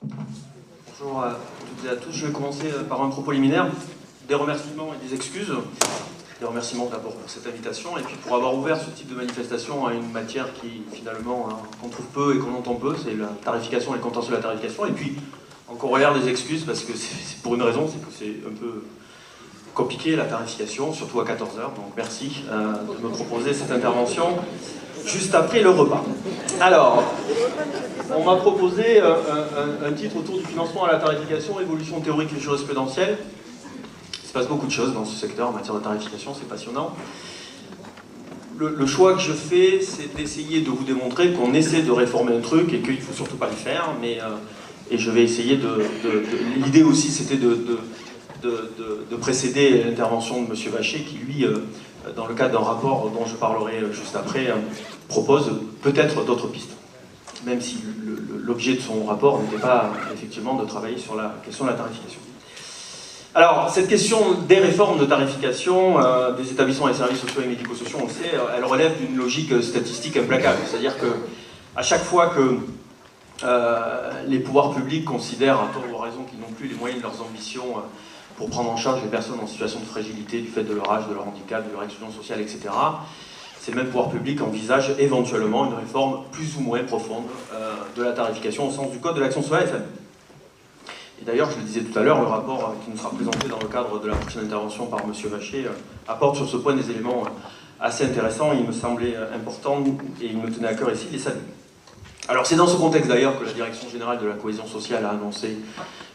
Bonjour à toutes et à tous. Je vais commencer par un propos liminaire, des remerciements et des excuses. Des remerciements d'abord pour cette invitation et puis pour avoir ouvert ce type de manifestation à une matière qui finalement qu'on trouve peu et qu'on entend peu, c'est la tarification et le contentieux de la tarification. Et puis en corollaire des excuses parce que c'est pour une raison, c'est que c'est un peu compliqué la tarification, surtout à 14 h. Donc merci de me proposer cette intervention juste après le repas. Alors, on m'a proposé un titre autour du financement à la tarification, évolution théorique et jurisprudentielle. Il se passe beaucoup de choses dans ce secteur en matière de tarification, c'est passionnant. Le choix que je fais, c'est d'essayer de vous démontrer qu'on essaie de réformer un truc et qu'il ne faut surtout pas le faire, et je vais essayer l'idée aussi, c'était de précéder l'intervention de M. Vacher, qui lui, dans le cadre d'un rapport dont je parlerai juste après, propose peut-être d'autres pistes, même si l'objet de son rapport n'était pas effectivement de travailler sur la question de la tarification. Alors, cette question des réformes de tarification des établissements et services sociaux et médico-sociaux, on le sait, elle relève d'une logique statistique implacable. C'est-à-dire qu'à chaque fois que les pouvoirs publics considèrent, à tort ou à raison, qu'ils n'ont plus les moyens de leurs ambitions pour prendre en charge les personnes en situation de fragilité du fait de leur âge, de leur handicap, de leur exclusion sociale, etc., ces mêmes pouvoirs publics envisagent éventuellement une réforme plus ou moins profonde de la tarification au sens du Code de l'action sociale et famille. Et d'ailleurs, je le disais tout à l'heure, le rapport qui nous sera présenté dans le cadre de la prochaine intervention par M. Vacher apporte sur ce point des éléments assez intéressants, il me semblait important et il me tenait à cœur ici de les saluer. Alors c'est dans ce contexte d'ailleurs que la Direction Générale de la Cohésion Sociale a annoncé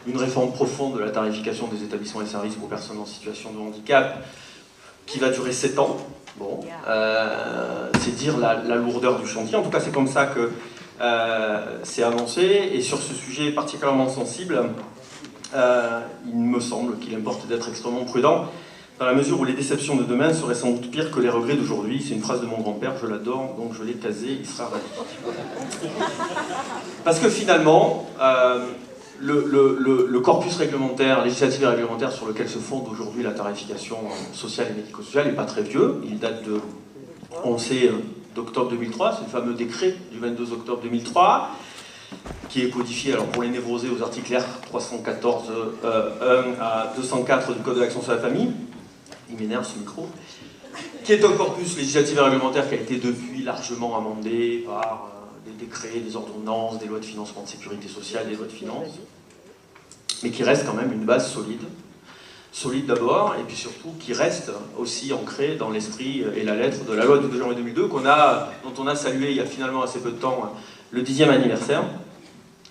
une réforme profonde de la tarification des établissements et services pour personnes en situation de handicap qui va durer 7 ans. Bon, c'est dire la lourdeur du chantier, en tout cas c'est comme ça que c'est annoncé, et sur ce sujet particulièrement sensible, il me semble qu'il importe d'être extrêmement prudent, dans la mesure où les déceptions de demain seraient sans doute pires que les regrets d'aujourd'hui. C'est une phrase de mon grand-père, je l'adore, donc je l'ai casé, il sera ravi. Parce que finalement, le corpus réglementaire, législatif et réglementaire sur lequel se fonde aujourd'hui la tarification sociale et médico-sociale n'est pas très vieux. Il date de, on sait, d'octobre 2003, c'est le fameux décret du 22 octobre 2003, qui est codifié, alors pour les névrosés, aux articles R 314.1 à 204 du Code de l'action sur la famille. Il m'énerve ce micro. Qui est un corpus législatif et réglementaire qui a été depuis largement amendé par des décrets, des ordonnances, des lois de financement de sécurité sociale, des lois de finances, mais qui reste quand même une base solide. Solide d'abord, et puis surtout qui reste aussi ancré dans l'esprit et la lettre de la loi du 2 janvier 2002, dont on a salué il y a finalement assez peu de temps le 10e anniversaire.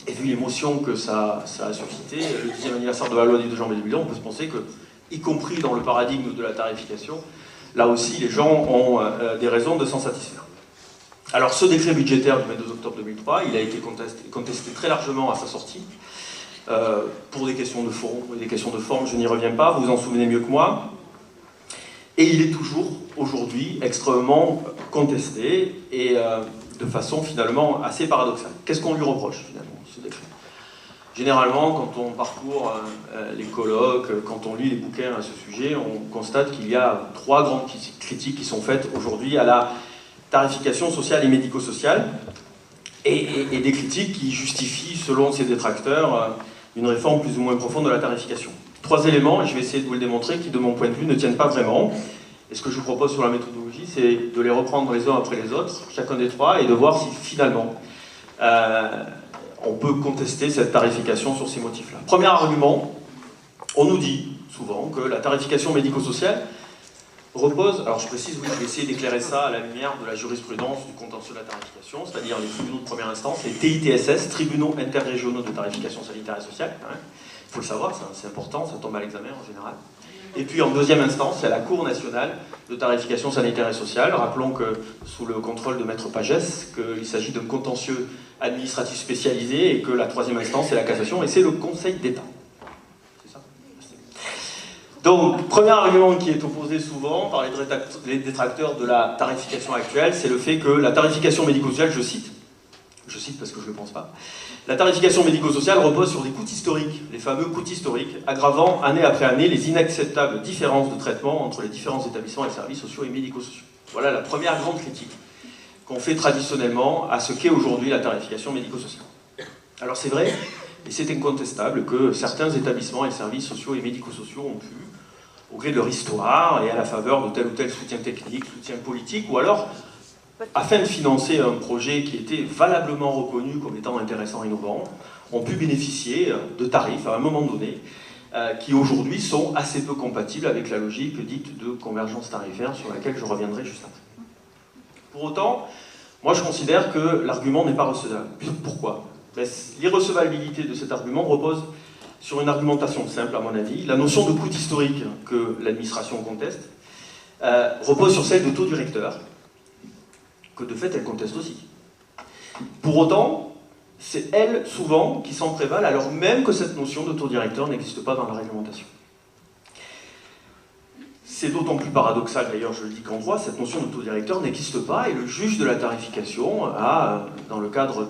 Et vu l'émotion que ça a suscité, le 10e anniversaire de la loi du 2 janvier 2002, on peut se penser que, y compris dans le paradigme de la tarification, là aussi les gens ont des raisons de s'en satisfaire. Alors ce décret budgétaire du 22 octobre 2003, il a été contesté très largement à sa sortie, pour des questions de fond et des questions de forme, je n'y reviens pas, vous vous en souvenez mieux que moi. Et il est toujours, aujourd'hui, extrêmement contesté, et de façon finalement assez paradoxale. Qu'est-ce qu'on lui reproche finalement, ce décret ? Généralement, quand on parcourt les colloques, quand on lit les bouquins à ce sujet, on constate qu'il y a 3 grandes critiques qui sont faites aujourd'hui à la tarification sociale et médico-sociale, et des critiques qui justifient, selon ses détracteurs, une réforme plus ou moins profonde de la tarification. 3 éléments, et je vais essayer de vous le démontrer, qui de mon point de vue ne tiennent pas vraiment. Et ce que je vous propose sur la méthodologie, c'est de les reprendre les uns après les autres, chacun des 3, et de voir si finalement on peut contester cette tarification sur ces motifs-là. Premier argument, on nous dit souvent que la tarification médico-sociale repose, alors je précise, oui, je vais essayer d'éclairer ça à la lumière de la jurisprudence du contentieux de la tarification, c'est-à-dire les tribunaux de première instance, les TITSS, tribunaux interrégionaux de tarification sanitaire et sociale. Il faut le savoir, c'est important, ça tombe à l'examen en général. Et puis en deuxième instance, il y a la Cour nationale de tarification sanitaire et sociale. Rappelons que, sous le contrôle de Maître Pagès, qu'il s'agit d'un contentieux administratif spécialisé, et que la troisième instance, c'est la cassation, et c'est le Conseil d'État. C'est ça ? Donc, premier argument qui est opposé souvent par les détracteurs de la tarification actuelle, c'est le fait que la tarification médico-sociale, je cite parce que je ne le pense pas, la tarification médico-sociale repose sur des coûts historiques, les fameux coûts historiques, aggravant année après année les inacceptables différences de traitement entre les différents établissements et services sociaux et médico-sociaux. Voilà la première grande critique qu'on fait traditionnellement à ce qu'est aujourd'hui la tarification médico-sociale. Alors c'est vrai Et c'est incontestable que certains établissements et services sociaux et médico-sociaux ont pu, au gré de leur histoire et à la faveur de tel ou tel soutien technique, soutien politique, ou alors afin de financer un projet qui était valablement reconnu comme étant intéressant et innovant, ont pu bénéficier de tarifs à un moment donné qui aujourd'hui sont assez peu compatibles avec la logique dite de convergence tarifaire sur laquelle je reviendrai juste après. Pour autant, moi je considère que l'argument n'est pas recevable. Pourquoi? L'irrecevabilité de cet argument repose sur une argumentation simple à mon avis. La notion de coût historique que l'administration conteste repose sur celle de taux directeur, que de fait elle conteste aussi. Pour autant, c'est elle souvent qui s'en prévalent alors même que cette notion de taux directeur n'existe pas dans la réglementation. C'est d'autant plus paradoxal d'ailleurs, je le dis qu'en droit, cette notion de taux directeur n'existe pas et le juge de la tarification a, dans le cadre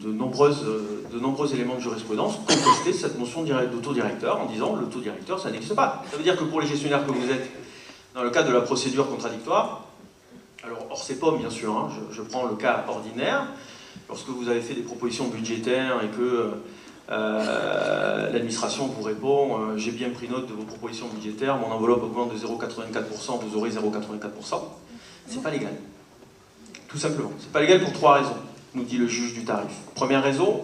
de nombreux éléments de jurisprudence, contesté cette notion de taux directeur en disant le taux directeur ça n'existe pas. Ça veut dire que pour les gestionnaires que vous êtes, dans le cadre de la procédure contradictoire, alors hors CEPOM bien sûr, hein, je prends le cas ordinaire, lorsque vous avez fait des propositions budgétaires et que l'administration vous répond j'ai bien pris note de vos propositions budgétaires, mon enveloppe augmente de 0,84%, vous aurez 0,84%, c'est pas légal. Tout simplement. C'est pas légal pour 3 raisons, nous dit le juge du tarif. Première raison,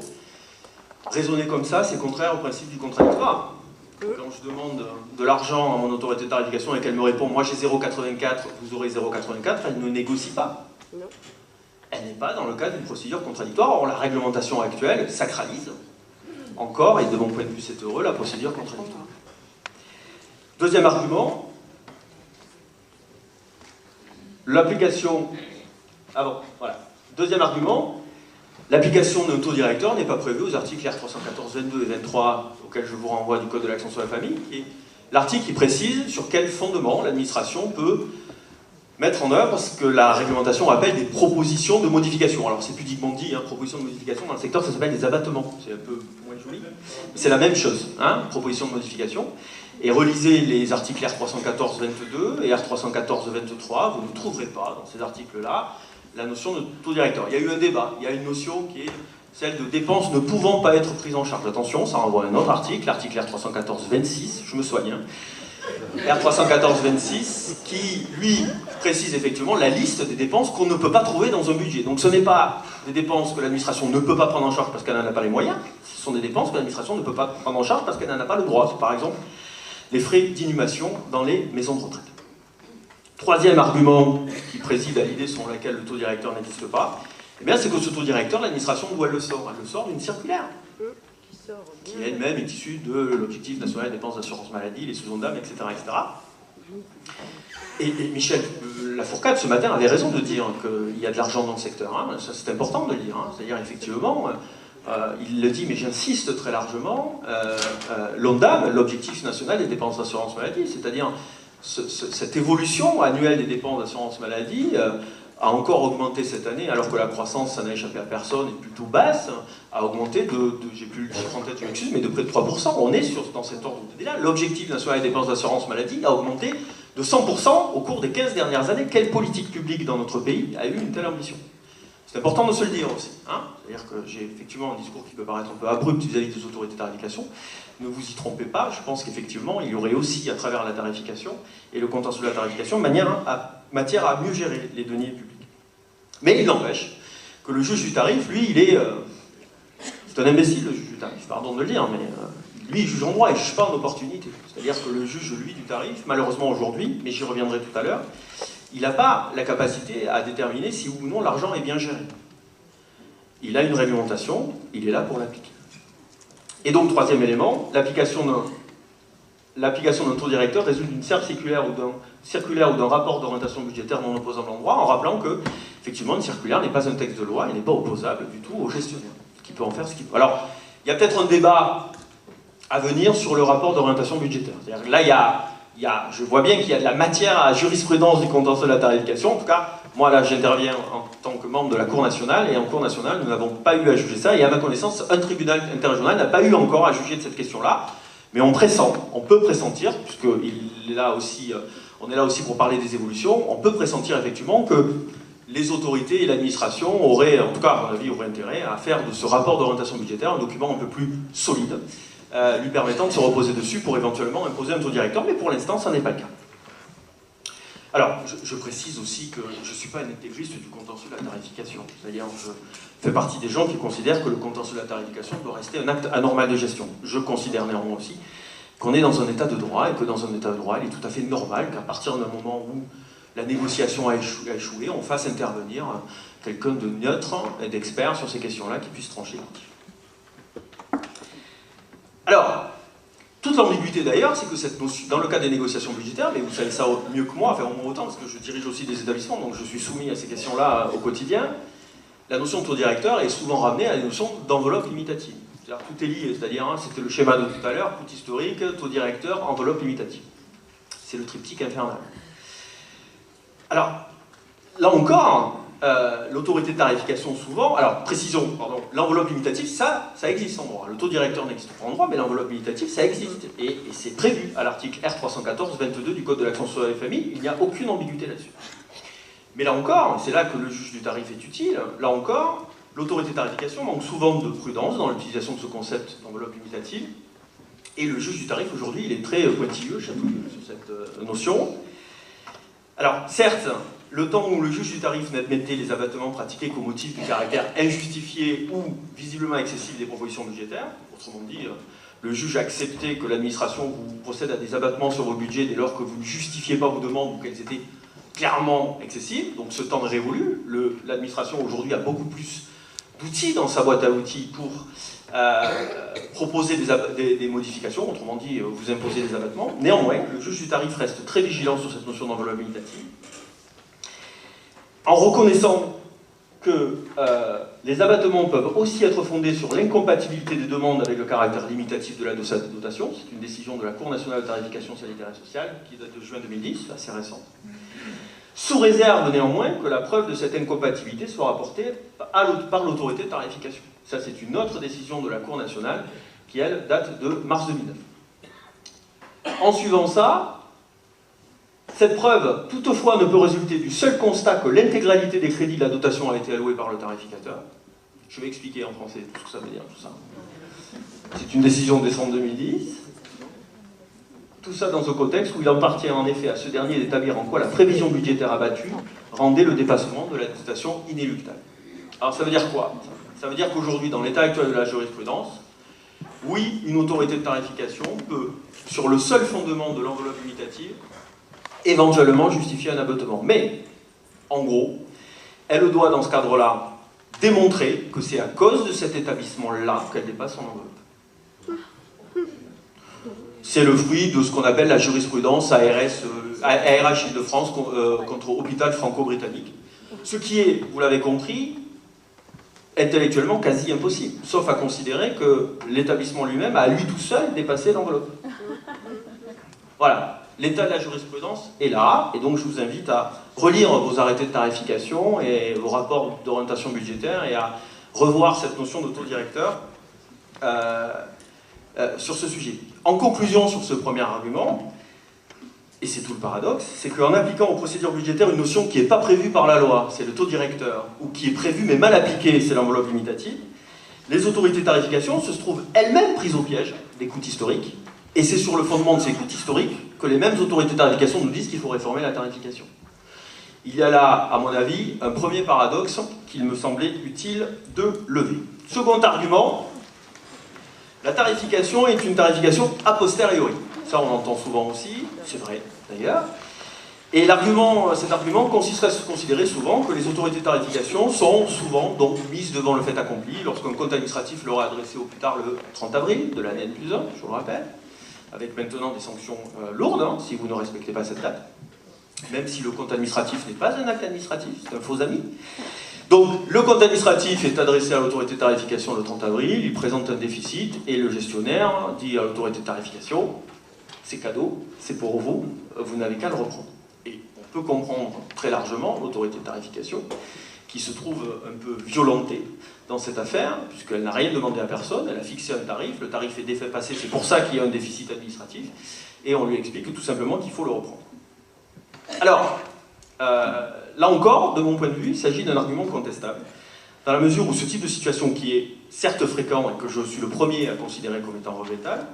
raisonner comme ça, c'est contraire au principe du contradictoire. Quand je demande de l'argent à mon autorité de tarification et qu'elle me répond moi j'ai 0,84, vous aurez 0,84, elle ne négocie pas. Non. Elle n'est pas dans le cadre d'une procédure contradictoire. Or, la réglementation actuelle sacralise encore, et de mon point de vue c'est heureux, la procédure contradictoire. Deuxième argument, l'application... Ah bon, voilà. Deuxième argument, l'application d'un taux directeur n'est pas prévue aux articles R314, 22 et 23, auxquels je vous renvoie du Code de l'action sur la famille, et l'article qui précise sur quel fondement l'administration peut mettre en œuvre ce que la réglementation appelle des propositions de modification. Alors c'est pudiquement dit, hein, proposition de modification, dans le secteur ça s'appelle des abattements, c'est un peu moins joli, c'est la même chose, hein, proposition de modification. Et relisez les articles R314, 22 et R314, 23, vous ne trouverez pas dans ces articles-là la notion de taux directeur. Il y a eu un débat, il y a une notion qui est celle de dépenses ne pouvant pas être prises en charge. Attention, ça renvoie à un autre article, l'article R314, 26, je me soigne, hein. R314-26, qui, lui, précise effectivement la liste des dépenses qu'on ne peut pas trouver dans un budget. Donc ce n'est pas des dépenses que l'administration ne peut pas prendre en charge parce qu'elle n'en a pas les moyens, ce sont des dépenses que l'administration ne peut pas prendre en charge parce qu'elle n'en a pas le droit. C'est par exemple les frais d'inhumation dans les maisons de retraite. Troisième argument qui préside à l'idée selon laquelle le taux directeur n'existe pas, eh bien c'est que ce taux directeur, l'administration, d'où elle le sort? Elle le sort d'une circulaire, qui elle-même est issue de l'objectif national des dépenses d'assurance maladie, les sous-ONDAM, etc., etc. Et Michel Lafourcade, ce matin, avait raison de dire qu'il y a de l'argent dans le secteur. Hein. Ça, c'est important de le dire. Hein. C'est-à-dire, effectivement, il le dit, mais j'insiste très largement, l'ONDAM, l'objectif national des dépenses d'assurance maladie, c'est-à-dire cette évolution annuelle des dépenses d'assurance maladie, a encore augmenté cette année, alors que la croissance, ça n'a échappé à personne, est plutôt basse, a augmenté j'ai plus le chiffre en tête, je m'excuse, mais de près de 3%. On est dans cet ordre d'idée-là. L'objectif national des dépenses d'assurance maladie a augmenté de 100% au cours des 15 dernières années. Quelle politique publique dans notre pays a eu une telle ambition? C'est important de se le dire aussi. Hein, c'est-à-dire que j'ai effectivement un discours qui peut paraître un peu abrupt vis-à-vis des autorités de tarification. Ne vous y trompez pas, je pense qu'effectivement, il y aurait aussi, à travers la tarification et le contentieux de la tarification, matière à mieux gérer les deniers publics. Mais il n'empêche que le juge du tarif, lui, c'est un imbécile, le juge du tarif, pardon de le dire, mais lui, il juge en droit, il ne juge pas en opportunité. C'est-à-dire que le juge, lui, du tarif, malheureusement aujourd'hui, mais j'y reviendrai tout à l'heure, il n'a pas la capacité à déterminer si ou non l'argent est bien géré. Il a une réglementation, il est là pour l'appliquer. Et donc, troisième élément, l'application d'un taux directeur résulte d'une circulaire ou d'un rapport d'orientation budgétaire non opposable en droit, en rappelant que, effectivement, une circulaire n'est pas un texte de loi, elle n'est pas opposable du tout au gestionnaire, qui peut en faire ce qu'il veut. Alors, il y a peut-être un débat à venir sur le rapport d'orientation budgétaire. C'est-à-dire que là, je vois bien qu'il y a de la matière à jurisprudence du contentieux de la tarification. En tout cas, moi, là, j'interviens en tant que membre de la Cour nationale, et en Cour nationale, nous n'avons pas eu à juger ça, et à ma connaissance, un tribunal interrégional n'a pas eu encore à juger de cette question-là, mais on peut pressentir, puisqu'on est là aussi pour parler des évolutions, on peut pressentir effectivement que les autorités et l'administration auraient, en tout cas à mon avis, auraient intérêt à faire de ce rapport d'orientation budgétaire un document un peu plus solide, lui permettant de se reposer dessus pour éventuellement imposer un taux directeur, mais pour l'instant, ça n'est pas le cas. Alors, je précise aussi que je ne suis pas un intégriste du contentieux de la tarification. C'est-à-dire, je fais partie des gens qui considèrent que le contentieux de la tarification doit rester un acte anormal de gestion. Je considère néanmoins aussi qu'on est dans un état de droit, et que dans un état de droit, il est tout à fait normal qu'à partir d'un moment où la négociation a échoué, on fasse intervenir quelqu'un de neutre et d'expert sur ces questions-là qui puisse trancher. Alors, toute l'ambiguïté d'ailleurs, c'est que cette notion, dans le cas des négociations budgétaires, mais vous savez ça mieux que moi, enfin au moins autant, parce que je dirige aussi des établissements, donc je suis soumis à ces questions-là au quotidien, la notion de taux directeur est souvent ramenée à la notion d'enveloppe limitative. C'est-à-dire tout est lié, c'est-à-dire, hein, c'était le schéma de tout à l'heure, coût historique, taux directeur, enveloppe limitative. C'est le triptyque infernal. Alors, là encore, l'autorité de tarification souvent, alors précisons, pardon, l'enveloppe limitative, ça existe en droit. Le taux directeur n'existe pas en droit, mais l'enveloppe limitative, ça existe. Et c'est prévu à l'article R314-22 du Code de l'action sociale et des familles, il n'y a aucune ambiguïté là-dessus. Mais là encore, c'est là que le juge du tarif est utile, là encore, l'autorité de tarification manque souvent de prudence dans l'utilisation de ce concept d'enveloppe limitative, et le juge du tarif aujourd'hui, il est très pointilleux, chatouilleux sur cette notion. Alors, certes, le temps où le juge du tarif n'admettait les abattements pratiqués qu'au motif du caractère injustifié ou visiblement excessif des propositions budgétaires, autrement dit, le juge acceptait que l'administration vous procède à des abattements sur vos budgets dès lors que vous ne justifiez pas vos demandes ou qu'elles étaient clairement excessives, donc ce temps est révolu. L'administration aujourd'hui a beaucoup plus d'outils dans sa boîte à outils pour proposer des modifications, autrement dit, vous imposer des abattements. Néanmoins, le juge du tarif reste très vigilant sur cette notion d'enveloppe limitative, en reconnaissant que les abattements peuvent aussi être fondés sur l'incompatibilité des demandes avec le caractère limitatif de la dotation. C'est une décision de la Cour nationale de tarification sanitaire et sociale qui date de juin 2010, assez récente. Sous réserve néanmoins que la preuve de cette incompatibilité soit rapportée par l'autorité de tarification. Ça, c'est une autre décision de la Cour nationale qui, elle, date de mars 2009. En suivant ça, cette preuve, toutefois, ne peut résulter du seul constat que l'intégralité des crédits de la dotation a été allouée par le tarificateur. Je vais expliquer en français tout ce que ça veut dire, tout ça. C'est une décision de décembre 2010. Tout ça dans un contexte où il appartient en effet à ce dernier d'établir en quoi la prévision budgétaire abattue rendait le dépassement de la dotation inéluctable. Alors ça veut dire quoi? Ça veut dire qu'aujourd'hui, dans l'état actuel de la jurisprudence, oui, une autorité de tarification peut, sur le seul fondement de l'enveloppe limitative, éventuellement justifier un abattement. Mais, en gros, elle doit, dans ce cadre-là, démontrer que c'est à cause de cet établissement-là qu'elle dépasse son enveloppe. C'est le fruit de ce qu'on appelle la jurisprudence ARH Île-de-France contre Hôpital Franco-Britannique. Ce qui est, vous l'avez compris, intellectuellement quasi impossible, sauf à considérer que l'établissement lui-même a, lui tout seul, dépassé l'enveloppe. Voilà. L'état de la jurisprudence est là, et donc je vous invite à relire vos arrêtés de tarification et vos rapports d'orientation budgétaire et à revoir cette notion de taux directeur sur ce sujet. En conclusion sur ce premier argument, et c'est tout le paradoxe, c'est qu'en appliquant aux procédures budgétaires une notion qui n'est pas prévue par la loi, c'est le taux directeur, ou qui est prévue mais mal appliquée, c'est l'enveloppe limitative, les autorités de tarification se trouvent elles-mêmes prises au piège des coûts historiques, et c'est sur le fondement de ces coûts historiques que les mêmes autorités de tarification nous disent qu'il faut réformer la tarification. Il y a là, à mon avis, un premier paradoxe qu'il me semblait utile de lever. Second argument, la tarification est une tarification a posteriori. Ça, on entend souvent aussi, c'est vrai d'ailleurs. Et cet argument consiste à considérer souvent que les autorités de tarification sont souvent donc mises devant le fait accompli lorsqu'un compte administratif leur est adressé au plus tard le 30 avril de l'année N+1, je vous le rappelle, avec maintenant des sanctions lourdes si vous ne respectez pas cette date, même si le compte administratif n'est pas un acte administratif, c'est un faux ami. Donc le compte administratif est adressé à l'autorité de tarification le 30 avril, il présente un déficit et le gestionnaire dit à l'autorité de tarification c'est cadeau, c'est pour vous, vous n'avez qu'à le reprendre. Et on peut comprendre très largement l'autorité de tarification qui se trouve un peu violentée dans cette affaire, puisqu'elle n'a rien demandé à personne, elle a fixé un tarif, le tarif est défait passé, c'est pour ça qu'il y a un déficit administratif, et on lui explique tout simplement qu'il faut le reprendre. Alors, Là encore, de mon point de vue, il s'agit d'un argument contestable, dans la mesure où ce type de situation, qui est certes fréquent et que je suis le premier à considérer comme étant regrettable,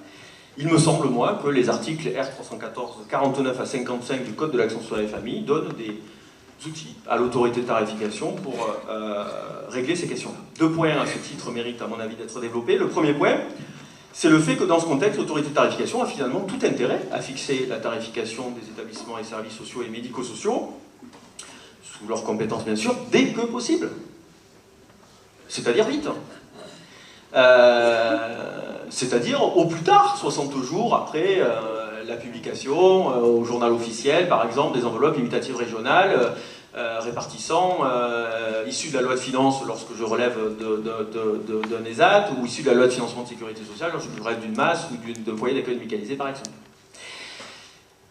il me semble, moi, que les articles R314, 49 à 55 du Code de l'action sociale et famille donnent des outils à l'autorité de tarification pour régler ces questions-là. 2 points à ce titre méritent, à mon avis, d'être développés. Le premier point, c'est le fait que dans ce contexte, l'autorité de tarification a finalement tout intérêt à fixer la tarification des établissements et services sociaux et médico-sociaux, sous leurs compétences bien sûr, dès que possible. C'est-à-dire vite. C'est-à-dire au plus tard, 60 jours après la publication au journal officiel, par exemple, des enveloppes limitatives régionales répartissant, issues de la loi de finances lorsque je relève d'un ESAT, ou issues de la loi de financement de sécurité sociale lorsque je relève d'une masse ou d'un foyer d'accueil mécanisé, par exemple.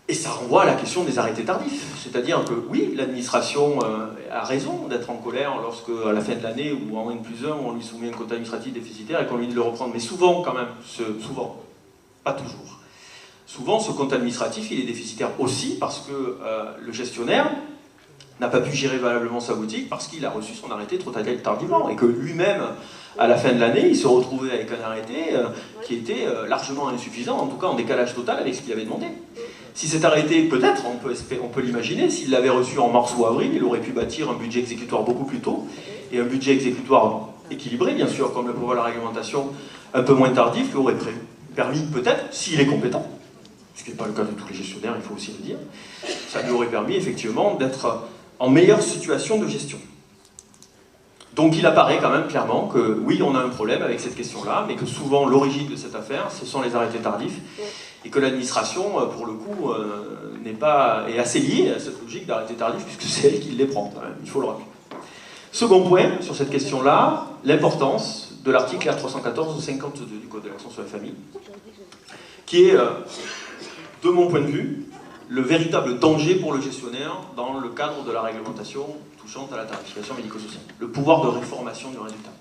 Et ça renvoie à la question des arrêtés tardifs. C'est-à-dire que oui, l'administration a raison d'être en colère lorsque, à la fin de l'année ou en N+1, on lui soumet un quota administratif déficitaire et qu'on lui dit de le reprendre. Mais souvent, quand même, souvent, pas toujours. Souvent, ce compte administratif, il est déficitaire aussi parce que le gestionnaire n'a pas pu gérer valablement sa boutique parce qu'il a reçu son arrêté trop tardivement et que lui-même, à la fin de l'année, il se retrouvait avec un arrêté qui était largement insuffisant, en tout cas en décalage total avec ce qu'il avait demandé. Si cet arrêté, peut-être, on peut l'imaginer, s'il l'avait reçu en mars ou avril, il aurait pu bâtir un budget exécutoire beaucoup plus tôt, et un budget exécutoire équilibré, bien sûr, comme le prévoit la réglementation, un peu moins tardif, lui aurait permis, peut-être, s'il est compétent, ce qui n'est pas le cas de tous les gestionnaires, il faut aussi le dire, ça lui aurait permis, effectivement, d'être en meilleure situation de gestion. Donc il apparaît quand même clairement que, oui, on a un problème avec cette question-là, mais que souvent, l'origine de cette affaire, ce sont les arrêtés tardifs, et que l'administration, pour le coup, est assez liée à cette logique d'arrêté tardif, puisque c'est elle qui les prend, hein, il faut le rappeler. Second point, sur cette question-là, l'importance de l'article R314 ou 52 du Code de l'action sur la famille, qui est, de mon point de vue, le véritable danger pour le gestionnaire dans le cadre de la réglementation touchant à la tarification médico-sociale. Le pouvoir de réformation du résultat.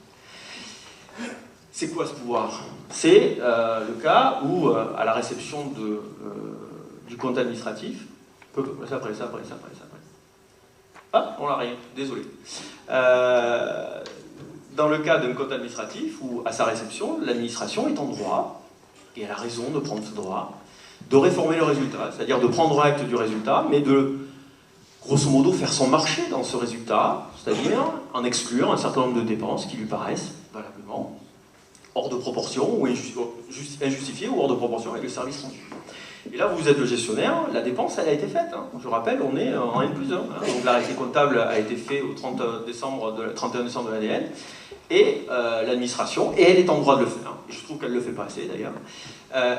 C'est quoi ce pouvoir? C'est le cas où, à la réception du compte après ça. Ah, on l'a rien, désolé. Dans le cas d'un compte administratif, où à sa réception, l'administration est en droit, et elle a raison de prendre ce droit, de réformer le résultat, c'est-à-dire de prendre acte du résultat, mais de, grosso modo, faire son marché dans ce résultat, c'est-à-dire en exclure un certain nombre de dépenses qui lui paraissent, valablement, hors de proportion, ou injustifiées, ou hors de proportion avec le service rendu. Et là, vous êtes le gestionnaire, la dépense, elle a été faite. Hein. Je rappelle, on est en N+1. Hein. Donc l'arrêté comptable a été fait au 31 décembre de l'ADN, et l'administration, et elle est en droit de le faire, et je trouve qu'elle ne le fait pas assez d'ailleurs,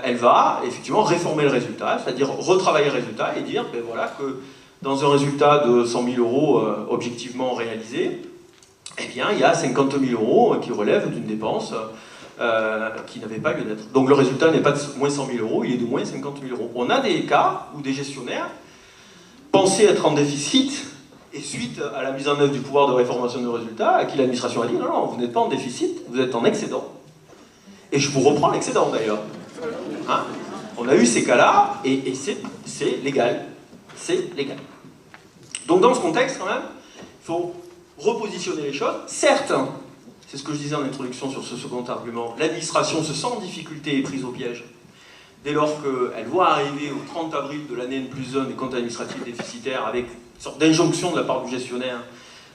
elle va effectivement réformer le résultat, c'est-à-dire retravailler le résultat et dire, ben voilà, que dans un résultat de 100 000 euros objectivement réalisé, eh bien, il y a 50 000 euros qui relèvent d'une dépense qui n'avait pas lieu d'être. Donc le résultat n'est pas de moins 100 000 euros, il est de moins 50 000 euros. On a des cas où des gestionnaires pensaient être en déficit, et suite à la mise en œuvre du pouvoir de réformation de résultat, à qui l'administration a dit non, non, vous n'êtes pas en déficit, vous êtes en excédent. Et je vous reprends l'excédent d'ailleurs. Hein? On a eu ces cas-là, et c'est légal. C'est légal. Donc dans ce contexte, quand même, il faut repositionner les choses. Certes, c'est ce que je disais en introduction sur ce second argument, l'administration se sent en difficulté et prise au piège dès lors qu'elle voit arriver au 30 avril de l'année N+1 des comptes administratifs déficitaires avec une sorte d'injonction de la part du gestionnaire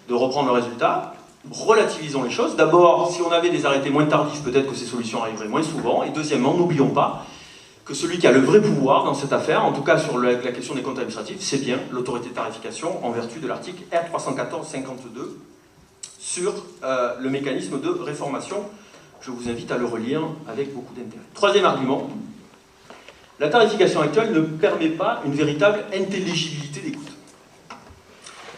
de reprendre le résultat. Relativisons les choses. D'abord, si on avait des arrêtés moins tardifs, peut-être que ces solutions arriveraient moins souvent. Et deuxièmement, n'oublions pas que celui qui a le vrai pouvoir dans cette affaire, en tout cas sur la question des comptes administratifs, c'est bien l'autorité de tarification en vertu de l'article R314-52 sur le mécanisme de réformation. Je vous invite à le relire avec beaucoup d'intérêt. Troisième argument, la tarification actuelle ne permet pas une véritable intelligibilité des coûts.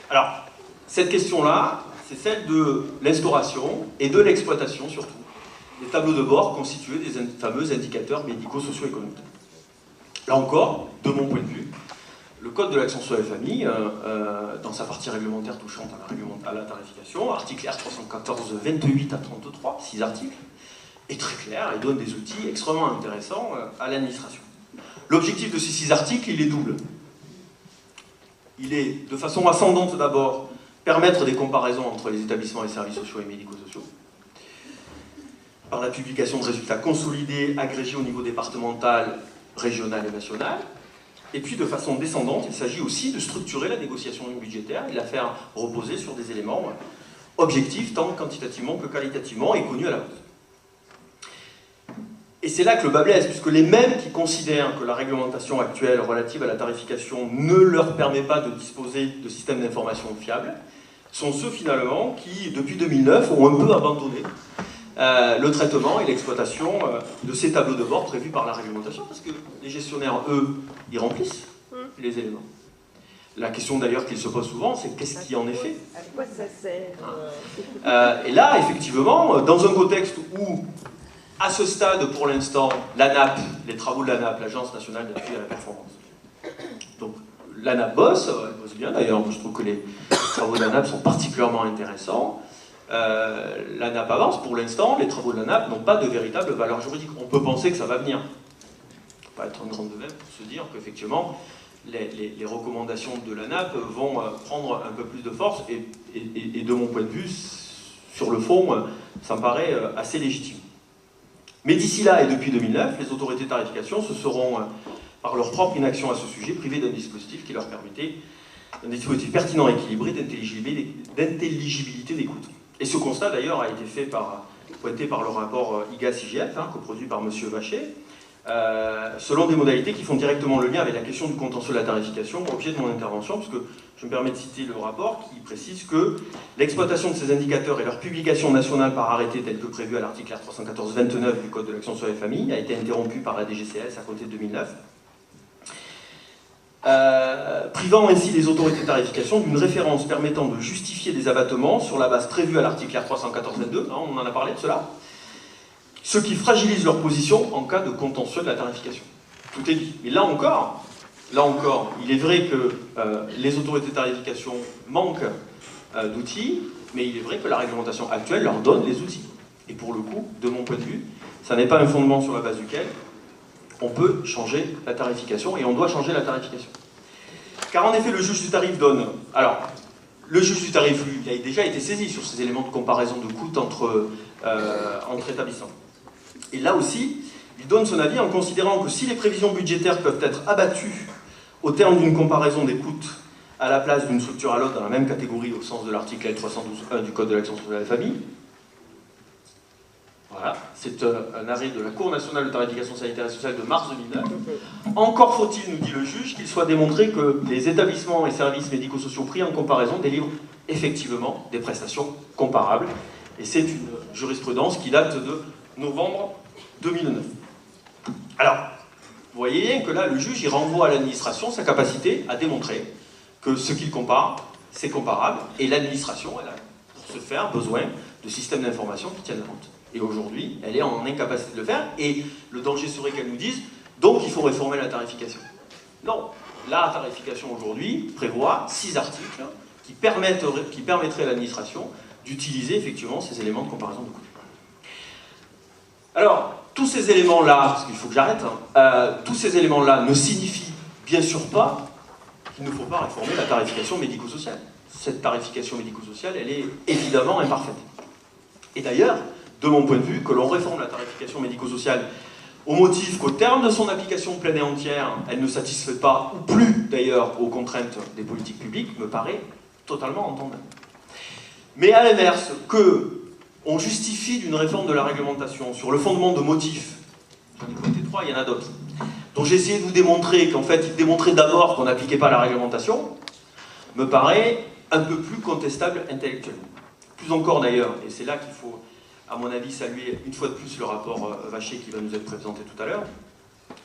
Alors, cette question-là, c'est celle de l'instauration et de l'exploitation surtout des tableaux de bord constitués des fameux indicateurs médico-socio-économiques. Là encore, de mon point de vue, le Code de l'action sociale et famille, dans sa partie réglementaire touchant à la tarification, article R314, 28 à 33, 6 articles, est très clair et donne des outils extrêmement intéressants à l'administration. L'objectif de ces 6 articles, il est double. il est, de façon ascendante d'abord, permettre des comparaisons entre les établissements et services sociaux et médico-sociaux, par la publication de résultats consolidés, agrégés au niveau départemental, régional et national. Et puis de façon descendante, il s'agit aussi de structurer la négociation budgétaire et de la faire reposer sur des éléments objectifs, tant quantitativement que qualitativement, et connus à l'avance. Et c'est là que le bât blesse, puisque les mêmes qui considèrent que la réglementation actuelle relative à la tarification ne leur permet pas de disposer de systèmes d'information fiables, sont ceux finalement qui, depuis 2009, ont un peu abandonné le traitement et l'exploitation de ces tableaux de bord prévus par la réglementation, parce que les gestionnaires, eux, ils remplissent les éléments. La question d'ailleurs qu'ils se posent souvent, c'est qu'est-ce qui en est fait? À quoi ça sert? Et là, effectivement, dans un contexte où, à ce stade, pour l'instant, l'ANAP, les travaux de l'ANAP, l'Agence nationale d'appui à la performance, donc l'ANAP bosse, elle bosse bien d'ailleurs, je trouve que les travaux de l'ANAP sont particulièrement intéressants. L'ANAP avance, pour l'instant, les travaux de l'ANAP n'ont pas de véritable valeur juridique. On peut penser que ça va venir. Il ne faut pas être une grande veine pour se dire qu'effectivement, les recommandations de l'ANAP vont prendre un peu plus de force, et de mon point de vue, sur le fond, ça me paraît assez légitime. Mais d'ici là, et depuis 2009, les autorités de tarification se seront, par leur propre inaction à ce sujet, privées d'un dispositif qui leur permettait, un dispositif pertinent et équilibré d'intelligibilité des coûts. Et ce constat, d'ailleurs, a été pointé par le rapport IGAS-IGF, coproduit par M. Vachet, selon des modalités qui font directement le lien avec la question du contentieux de la tarification, objet de mon intervention, puisque je me permets de citer le rapport qui précise que l'exploitation de ces indicateurs et leur publication nationale par arrêté tel que prévu à l'article R314-29 du Code de l'action sur les familles a été interrompue par la DGCS à compter de 2009, privant ainsi les autorités de tarification d'une référence permettant de justifier des abattements sur la base prévue à l'article R314-22, on en a parlé de cela, ce qui fragilise leur position en cas de contentieux de la tarification. Tout est dit. Mais là encore, il est vrai que les autorités de tarification manquent d'outils, mais il est vrai que la réglementation actuelle leur donne les outils. Et pour le coup, de mon point de vue, ça n'est pas un fondement sur la base duquel on peut changer la tarification, et on doit changer la tarification. Car en effet, le juge du tarif donne... Alors, le juge du tarif, lui, il a déjà été saisi sur ces éléments de comparaison de coûts entre établissements. Et là aussi, il donne son avis en considérant que si les prévisions budgétaires peuvent être abattues au terme d'une comparaison des coûts à la place d'une structure à l'autre dans la même catégorie au sens de l'article L312.1 du Code de l'action sociale et de la famille, voilà, c'est un arrêt de la Cour nationale de tarification sanitaire et sociale de mars 2009. Encore faut-il, nous dit le juge, qu'il soit démontré que les établissements et services médico-sociaux pris en comparaison délivrent effectivement des prestations comparables. Et c'est une jurisprudence qui date de novembre 2009. Alors, vous voyez bien que là, le juge, il renvoie à l'administration sa capacité à démontrer que ce qu'il compare, c'est comparable, et l'administration, elle a, pour ce faire, besoin de systèmes d'information qui tiennent la route. Et aujourd'hui, elle est en incapacité de le faire, et le danger serait qu'elle nous dise « donc il faut réformer la tarification ». Non, la tarification aujourd'hui prévoit 6 articles qui permettraient à l'administration d'utiliser effectivement ces éléments de comparaison de coûts. Alors, tous ces éléments-là, parce qu'il faut que j'arrête, tous ces éléments-là ne signifient bien sûr pas qu'il ne faut pas réformer la tarification médico-sociale. Cette tarification médico-sociale, elle est évidemment imparfaite. Et d'ailleurs, de mon point de vue, que l'on réforme la tarification médico-sociale au motif qu'au terme de son application pleine et entière, elle ne satisfait pas, ou plus d'ailleurs, aux contraintes des politiques publiques, me paraît totalement entendable. Mais à l'inverse, qu'on justifie d'une réforme de la réglementation sur le fondement de motifs, j'en ai pointé 3, il y en a d'autres, dont j'ai essayé de vous démontrer qu'en fait, il démontrait d'abord qu'on n'appliquait pas la réglementation, me paraît un peu plus contestable intellectuellement. Plus encore d'ailleurs, et c'est là qu'il faut, à mon avis, saluer une fois de plus le rapport Vachet qui va nous être présenté tout à l'heure.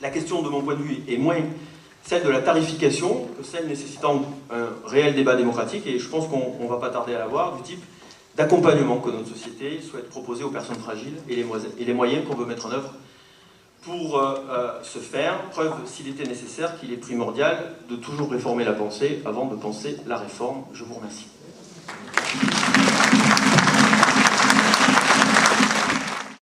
La question, de mon point de vue, est moins celle de la tarification que celle nécessitant un réel débat démocratique, et je pense qu'on ne va pas tarder à l'avoir, du type d'accompagnement que notre société souhaite proposer aux personnes fragiles et les moyens qu'on veut mettre en œuvre pour ce faire. Preuve, s'il était nécessaire, qu'il est primordial de toujours réformer la pensée avant de penser la réforme. Je vous remercie.